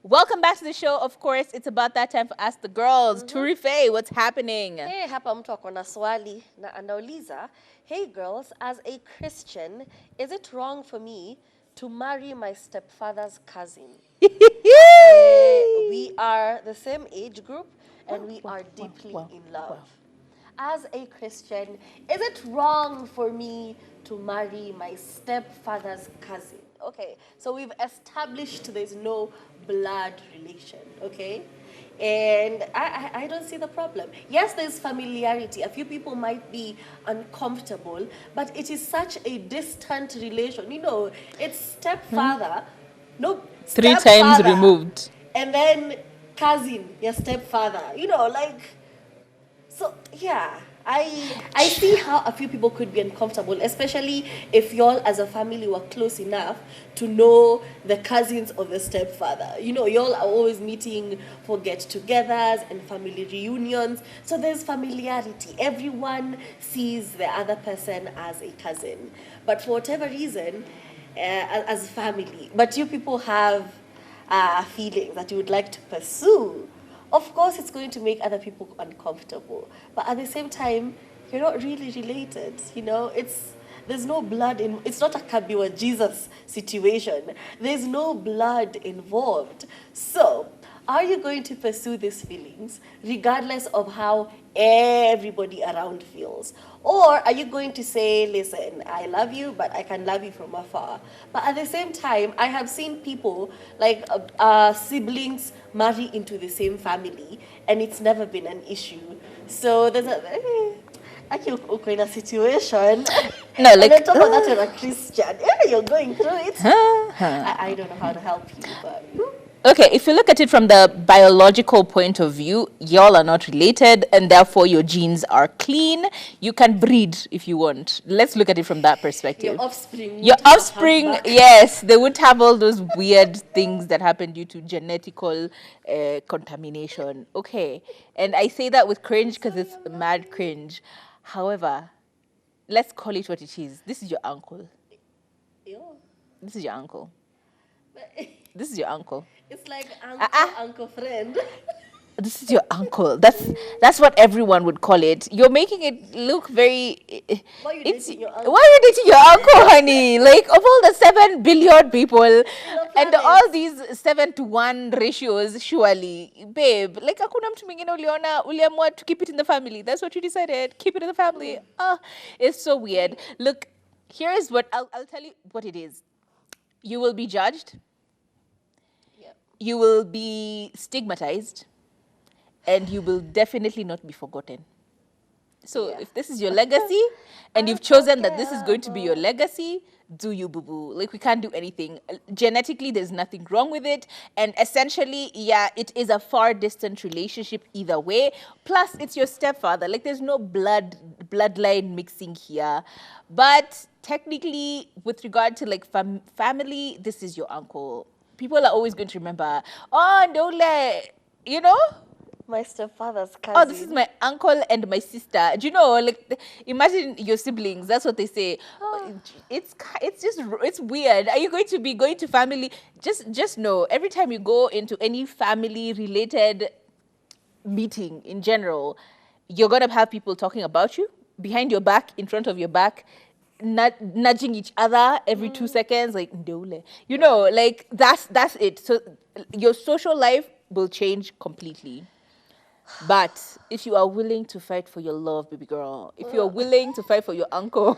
Welcome back to the show. Of course, it's about that time for Ask the Girls. Turife, what's happening? Hey, hapa mtu ako na swali na anauliza, hey girls, as a Christian, is it wrong for me to marry my stepfather's cousin? We are the same age group and we are deeply in love. As a Christian, is it wrong for me to marry my stepfather's cousin? Okay, so we've established there's no blood relation, okay? And I don't see the problem. Yes, there's familiarity. A few people might be uncomfortable, but it is such a distant relation. You know, it's stepfather, no, Three times stepfather, removed. and then cousin, your stepfather. You know, like, so yeah. I see how a few people could be uncomfortable, especially if y'all as a family were close enough to know the cousins of the stepfather. You know, y'all are always meeting for get-togethers and family reunions, so there's familiarity. Everyone sees the other person as a cousin, but for whatever reason, as family, but you people have feelings that you would like to pursue. Of course, it's going to make other people uncomfortable. But at the same time, you're not really related. You know, there's no blood in. It's not a Kabiwa Jesus situation. There's no blood involved. So, are you going to pursue these feelings regardless of how everybody around feels? Or are you going to say, listen, I love you, but I can love you from afar? But at the same time, I have seen people, like siblings, marry into the same family, and it's never been an issue. So there's in a situation. No, like, and on top of that, you're a Christian. Yeah, you're going through it. I don't know how to help you, but. Okay, if you look at it from the biological point of view, y'all are not related and therefore your genes are clean. You can breed if you want. Let's look at it from that perspective. Your offspring, yes, they would have all those weird things that happen due to genetical contamination. Okay, and I say that with cringe because it's mad cringe. However, let's call it what it is. This is your uncle. This is your uncle. This is your uncle. It's like uncle friend. This is your uncle. That's what everyone would call it. You're making it look very. Why are you dating your uncle? Why are you dating your uncle, honey? Like, of all the 7 billion people and all these 7-to-1 ratios, surely, babe. Like, hakuna mtu mwingine uliamua to keep it in the family. That's what you decided. Keep it in the family. It's so weird. Look, here's what I'll tell you what it is. You will be judged. You will be stigmatized, and you will definitely not be forgotten. So if this is your legacy and you've chosen that this is going to be your legacy, do you, boo-boo. Like, we can't do anything. Genetically, there's nothing wrong with it. And essentially, yeah, it is a far distant relationship either way. Plus, it's your stepfather. Like, there's no bloodline mixing here. But technically, with regard to like family, this is your uncle. People are always going to remember, oh, Ndole, you know? My stepfather's cousin. Oh, this is my uncle and my sister. Do you know, like, imagine your siblings. That's what they say. It's weird. Are you going to be going to family? Just know, every time you go into any family-related meeting in general, you're going to have people talking about you, behind your back, in front of your back, nudging each other every 2 seconds, like, Ndole. You know, like, that's it. So your social life will change completely. But if you are willing to fight for your love, baby girl, if you're willing to fight for your uncle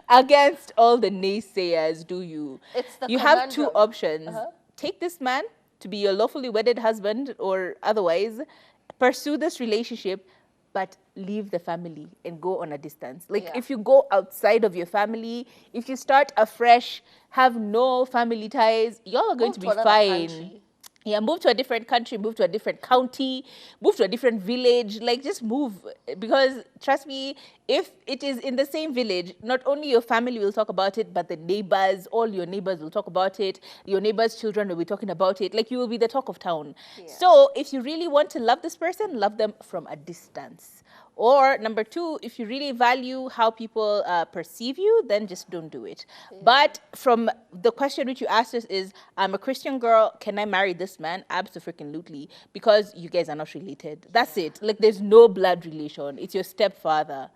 against all the naysayers, do you? You have 2 options. Take this man to be your lawfully wedded husband or otherwise, pursue this relationship, but leave the family and go on a distance. Like, if you go outside of your family, if you start afresh, have no family ties, y'all are going to be fine. Country. Yeah, move to a different country, move to a different county, move to a different village. Like, just move. Because trust me, if it is in the same village, not only your family will talk about it, but the neighbors, all your neighbors will talk about it. Your neighbors' children will be talking about it. Like, you will be the talk of town. So if you really want to love this person, love them from a distance. Or number two, if you really value how people perceive you, then just don't do it. But from the question which you asked us is, I'm a Christian girl, can I marry this man? Absolutely, because you guys are not related. That's it. Like, there's no blood relation. It's your stepfather.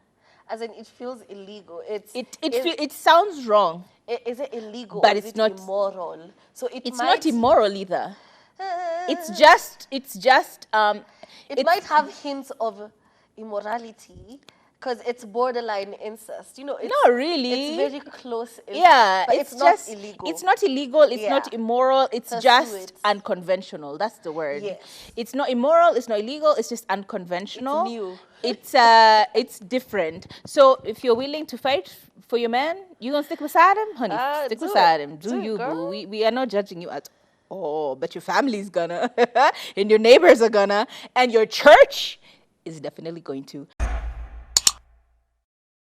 As in, it feels illegal. It sounds wrong, Is it illegal? but or it's is it not immoral. So it's might, not immoral either. It's just it might have hints of immorality because it's borderline incest. You know, it's, not really. It's very close. Yeah, but it's not just illegal. It's not illegal. It's not Yeah. immoral. It's Pursue just it. unconventional. That's the word. Yes. It's not immoral. It's not illegal. It's just unconventional. It's new. It's different. So if you're willing to fight for your man, you gonna stick beside him, honey. Stick do beside it. him. Do Do it, you, girl. boo? We are not judging you at all. But your family's gonna, and your neighbors are gonna, and your church is definitely going to.